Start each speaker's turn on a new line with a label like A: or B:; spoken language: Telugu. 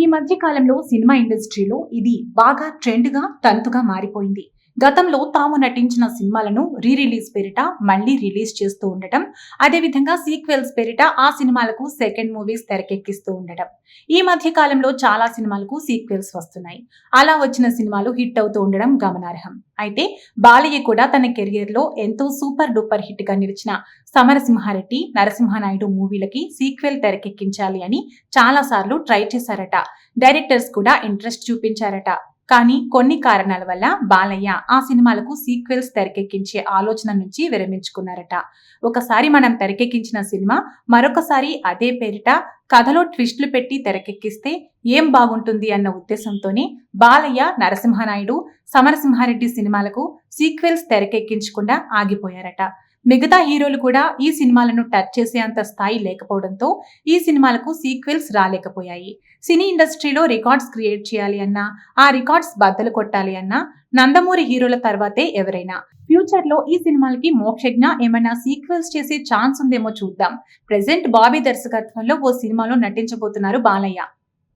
A: ఈ మధ్య కాలంలో సినిమా ఇండస్ట్రీలో ఇది బాగా ట్రెండ్గా తంతుగా మారిపోయింది. గతంలో తాము నటించిన సినిమాలను రిలీజ్ పేరిట మళ్లీ రిలీజ్ చేస్తూ ఉండటం, అదేవిధంగా సీక్వెల్స్ పేరిట ఆ సినిమాలకు సెకండ్ మూవీస్ తెరకెక్కిస్తూ ఉండటం. ఈ మధ్య కాలంలో చాలా సినిమాలకు సీక్వెల్స్ వస్తున్నాయి. అలా వచ్చిన సినిమాలు హిట్ అవుతూ ఉండడం గమనార్హం. అయితే బాలయ్య కూడా తన కెరియర్ లో ఎంతో సూపర్ డూపర్ హిట్ గా నిలిచిన సమరసింహారెడ్డి, నరసింహనాయుడు మూవీలకి సీక్వెల్ తెరకెక్కించాలి అని చాలా సార్లు ట్రై చేశారట. డైరెక్టర్స్ కూడా ఇంట్రెస్ట్ చూపించారట. కానీ కొన్ని కారణాల వల్ల బాలయ్య ఆ సినిమాలకు సీక్వెల్స్ తెరకెక్కించే ఆలోచన నుంచి విరమించుకున్నారట. ఒకసారి మనం తెరకెక్కించిన సినిమా మరొకసారి అదే పేరిట కథలో ట్విస్టులు పెట్టి తెరకెక్కిస్తే ఏం బాగుంటుంది అన్న ఉద్దేశంతోనే బాలయ్య నరసింహనాయుడు, సమరసింహారెడ్డి సినిమాలకు సీక్వెల్స్ తెరకెక్కించకుండా ఆగిపోయారట. మిగతా హీరోలు కూడా ఈ సినిమాలను టచ్ చేసే అంత స్థాయి లేకపోవడంతో ఈ సినిమాలకు సీక్వెల్స్ రాలేకపోయాయి. సినీ ఇండస్ట్రీలో రికార్డ్స్ క్రియేట్ చేయాలి అన్నా, ఆ రికార్డ్స్ బద్దలు కొట్టాలి అన్నా నందమూరి హీరోల తర్వాతే ఎవరైనా. ఫ్యూచర్ లో ఈ సినిమాలకి మోక్షజ్ఞ ఏమైనా సీక్వెల్స్ చేసే ఛాన్స్ ఉందేమో చూద్దాం. ప్రెజెంట్ బాబీ దర్శకత్వంలో ఓ సినిమాలో నటించబోతున్నారు బాలయ్య.